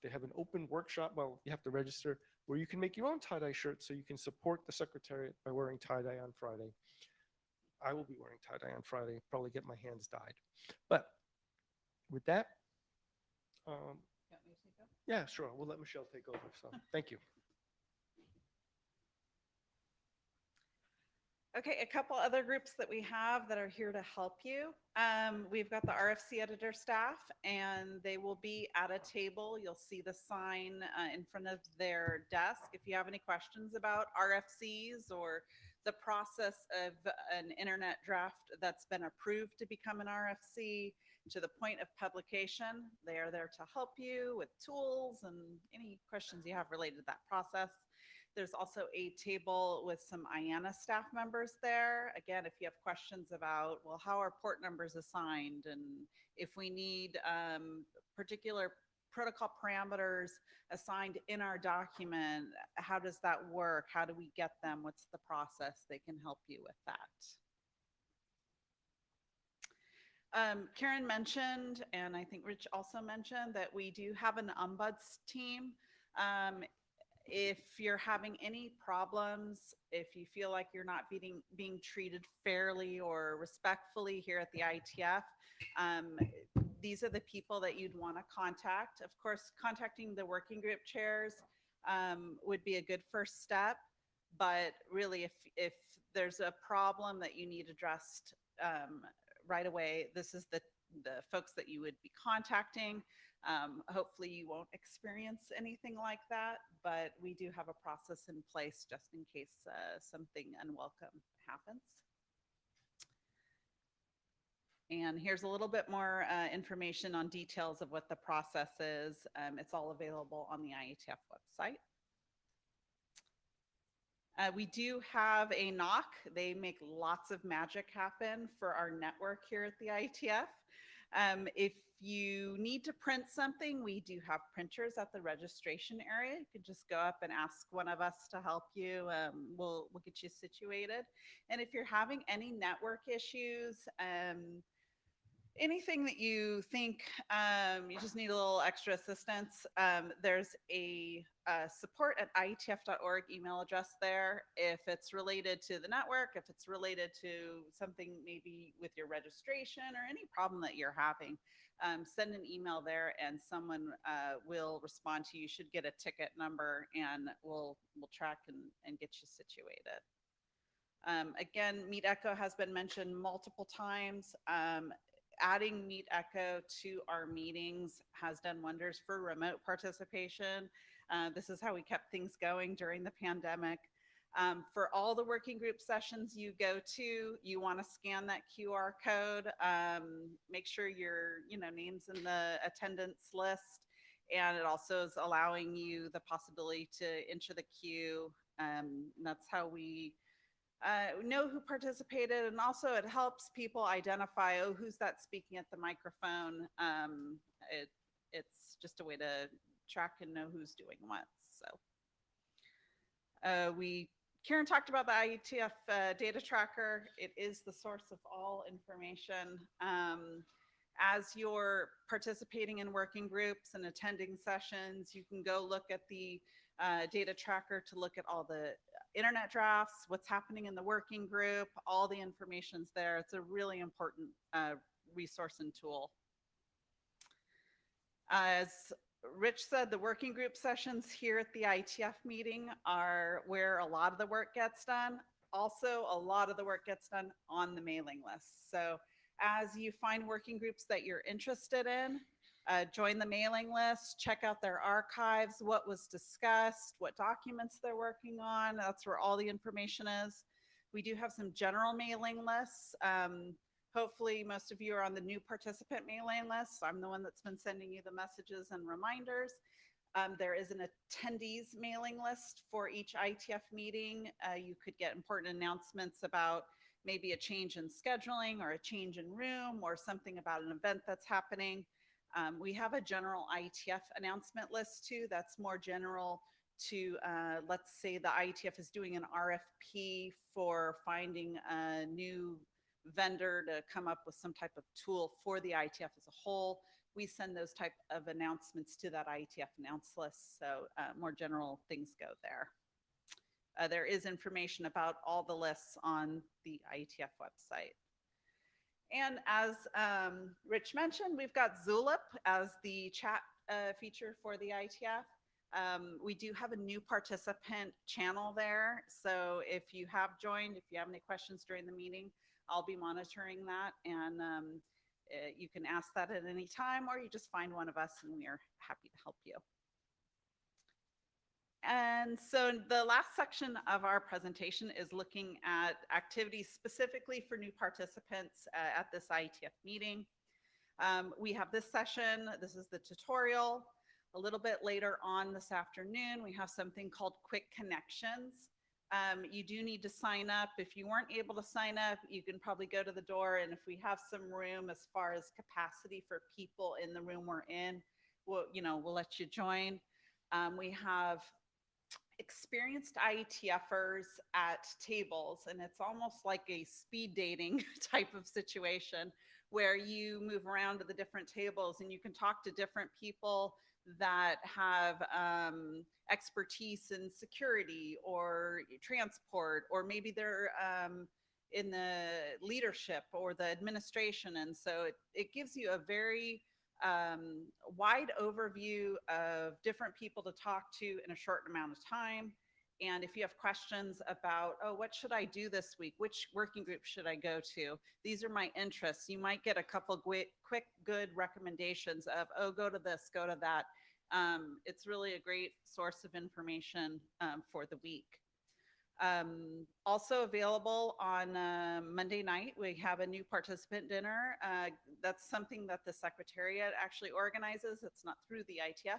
they have an open workshop, well, you have to register, where you can make your own tie-dye shirt so you can support the secretariat by wearing tie-dye on Friday. I will be wearing tie-dye on Friday, probably get my hands dyed. But with that, Yeah, sure. We'll let Michelle take over. So thank you. Okay, a couple other groups that we have that are here to help you. We've got the RFC editor staff, and they will be at a table. You'll see the sign in front of their desk. If you have any questions about RFCs or the process of an internet draft that's been approved to become an RFC to the point of publication, they are there to help you with tools and any questions you have related to that process. There's also a table with some IANA staff members there. Again, if you have questions about, well, how are port numbers assigned, and if we need particular protocol parameters assigned in our document, how does that work? How do we get them? What's the process? They can help you with that. Karen mentioned, and I think Rich also mentioned, that we do have an ombuds team. If you're having any problems, if you feel like you're not being treated fairly or respectfully here at the IETF, these are the people that you'd want to contact. Of course, contacting the working group chairs would be a good first step, but really if there's a problem that you need addressed right away, this is the folks that you would be contacting. Hopefully you won't experience anything like that, but we do have a process in place just in case something unwelcome happens. And here's a little bit more information on details of what the process is. It's all available on the IETF website. We do have a NOC. They make lots of magic happen for our network here at the IETF. If you need to print something, we do have printers at the registration area. You could just go up and ask one of us to help you. We'll get you situated. And if you're having any network issues, anything that you think you just need a little extra assistance, there's a support at IETF.org email address there. If it's related to the network, if it's related to something maybe with your registration or any problem that you're having, send an email there and someone will respond to you. You should get a ticket number and we'll track and get you situated. Again, Meet Echo has been mentioned multiple times. Adding Meet Echo to our meetings has done wonders for remote participation. This is how we kept things going during the pandemic. For all the working group sessions you go to, you want to scan that QR code, make sure your name's in the attendance list, and it also is allowing you the possibility to enter the queue. That's how we know who participated, and also it helps people identify, oh, who's that speaking at the microphone. It's just a way to track and know who's doing what. So Karen talked about the IETF data tracker. It is the source of all information. As you're participating in working groups and attending sessions, you can go look at the data tracker to look at all the internet drafts, what's happening in the working group, all the information's there. It's a really important resource and tool. As Rich said, the working group sessions here at the IETF meeting are where a lot of the work gets done. Also, a lot of the work gets done on the mailing list. So as you find working groups that you're interested in, join the mailing list, check out their archives, what was discussed, what documents they're working on. That's where all the information is. We do have some general mailing lists. Hopefully most of you are on the new participant mailing list. I'm the one that's been sending you the messages and reminders. There is an attendees mailing list for each IETF meeting. You could get important announcements about maybe a change in scheduling or a change in room or something about an event that's happening. We have a general IETF announcement list too. That's more general to, let's say the IETF is doing an RFP for finding a new vendor to come up with some type of tool for the IETF as a whole. We send those type of announcements to that IETF announce list. So more general things go there. There is information about all the lists on the IETF website. And as Rich mentioned, we've got Zulip as the chat feature for the IETF. We do have a new participant channel there. So if you have joined, if you have any questions during the meeting, I'll be monitoring that, and you can ask that at any time, or you just find one of us and we are happy to help you. And so the last section of our presentation is looking at activities specifically for new participants at this IETF meeting. We have this session, this is the tutorial. A little bit later on this afternoon, we have something called Quick Connections. You do need to sign up. If you weren't able to sign up, you can probably go to the door, and if we have some room as far as capacity for people in the room we're in, we'll let you join. We have experienced IETFers at tables, and it's almost like a speed dating type of situation where you move around to the different tables and you can talk to different people that have expertise in security or transport, or maybe they're in the leadership or the administration. And so it gives you a very wide overview of different people to talk to in a short amount of time. And if you have questions about, oh, what should I do this week? Which working group should I go to? These are my interests. You might get a couple quick, good recommendations of, oh, go to this, go to that. It's really a great source of information for the week. Also available on Monday night, we have a new participant dinner. That's something that the Secretariat actually organizes. It's not through the IETF.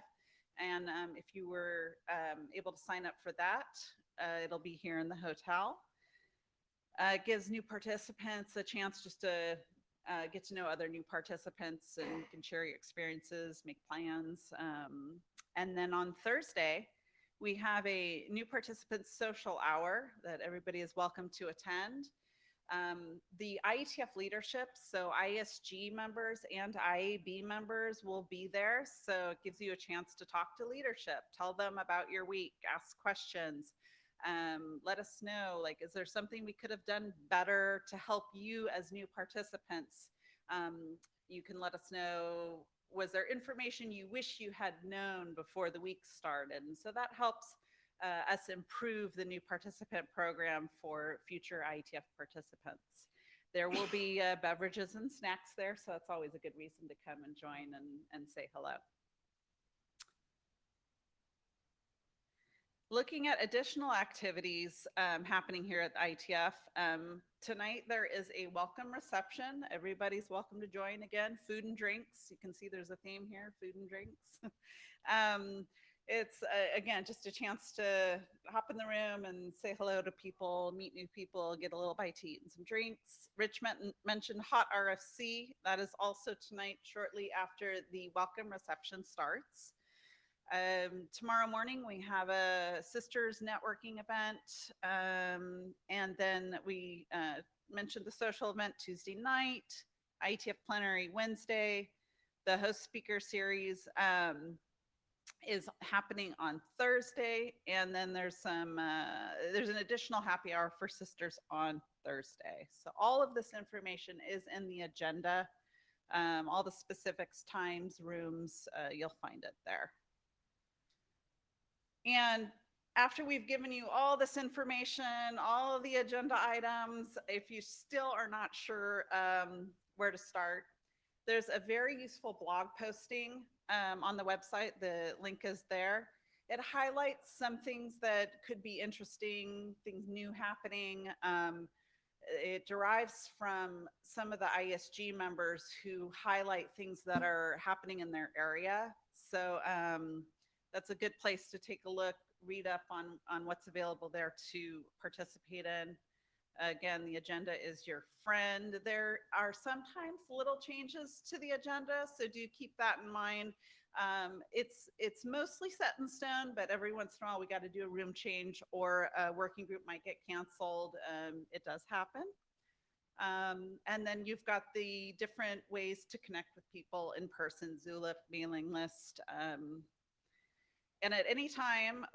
And if you were able to sign up for that, it'll be here in the hotel. It gives new participants a chance just to get to know other new participants, and you can share your experiences, make plans. And then on Thursday, we have a new participant social hour that everybody is welcome to attend. The IETF leadership, so ISG members and IAB members will be there. So it gives you a chance to talk to leadership, tell them about your week, ask questions, let us know, like, is there something we could have done better to help you as new participants? You can let us know, was there information you wish you had known before the week started? And so that helps us improve the new participant program for future IETF participants. There will be beverages and snacks there, so that's always a good reason to come and join and say hello. Looking at additional activities happening here at IETF, tonight there is a welcome reception. Everybody's welcome to join again. Food and drinks. You can see there's a theme here, food and drinks. It's, again, just a chance to hop in the room and say hello to people, meet new people, get a little bite to eat and some drinks. Rich mentioned hot RFC. That is also tonight, shortly after the welcome reception starts. Tomorrow morning, we have a sisters networking event. And then we mentioned the social event Tuesday night, IETF plenary Wednesday. The host speaker series is happening on Thursday. And then there's an additional happy hour for sisters on Thursday. So all of this information is in the agenda. All the specifics, times, rooms, you'll find it there. And after we've given you all this information, all of the agenda items, if you still are not sure where to start, there's a very useful blog posting on the website. The link is there. It highlights some things that could be interesting, things new happening. It derives from some of the ISG members who highlight things that are happening in their area. So that's a good place to take a look, read up on what's available there to participate in. Again, the agenda is your friend. There are sometimes little changes to the agenda, so do keep that in mind. It's mostly set in stone, but every once in a while we got to do a room change, or a working group might get canceled. It does happen. And then you've got the different ways to connect with people in person, Zulip, mailing list. And at any time,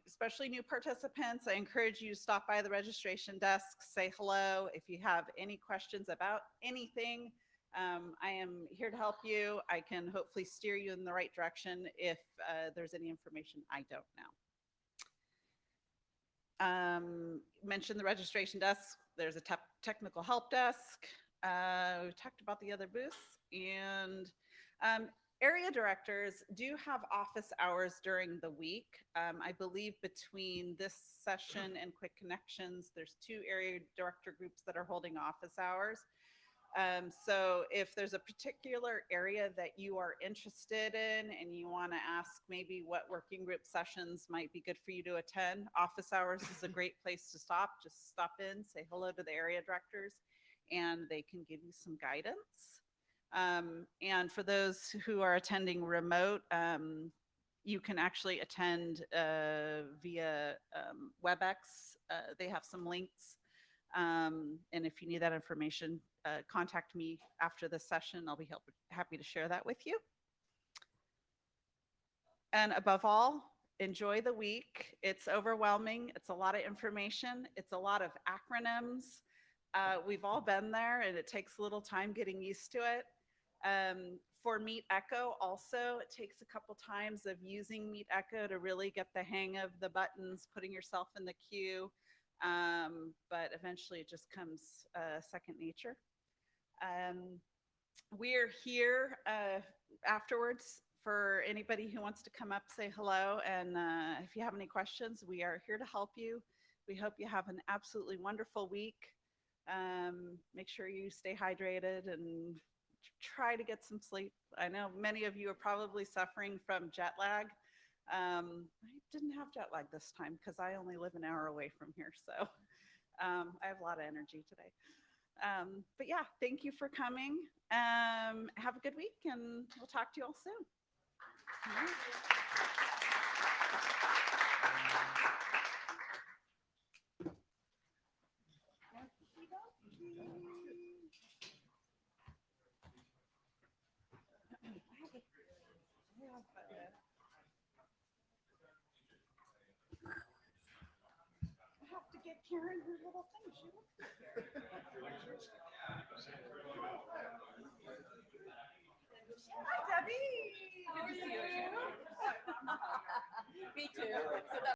especially new participants, I encourage you to stop by the registration desk, say hello. If you have any questions about anything, I am here to help you. I can hopefully steer you in the right direction if there's any information I don't know. Mentioned the registration desk. There's a technical help desk. We talked about the other booths, and area directors do have office hours during the week. I believe between this session and Quick Connections, there's 2 area director groups that are holding office hours. So if there's a particular area that you are interested in and you want to ask maybe what working group sessions might be good for you to attend, office hours is a great place to stop. Just stop in, say hello to the area directors, and they can give you some guidance. And for those who are attending remote, you can actually attend via WebEx. They have some links. And if you need that information, contact me after this session. I'll be happy to share that with you. And above all, enjoy the week. It's overwhelming. It's a lot of information. It's a lot of acronyms. We've all been there, and it takes a little time getting used to it. For Meet Echo, also, it takes a couple times of using Meet Echo to really get the hang of the buttons, putting yourself in the queue. But eventually it just comes second nature. We're here afterwards for anybody who wants to come up, say hello, and if you have any questions, we are here to help you. We hope you have an absolutely wonderful week. Make sure you stay hydrated and try to get some sleep. I know many of you are probably suffering from jet lag. I didn't have jet lag this time because I only live an hour away from here, so I have a lot of energy today. But yeah, thank you for coming. Have a good week, and we'll talk to you all soon. I have to get Karen her little thing. She looks Hi, Debbie. Good to see you. Me too. So that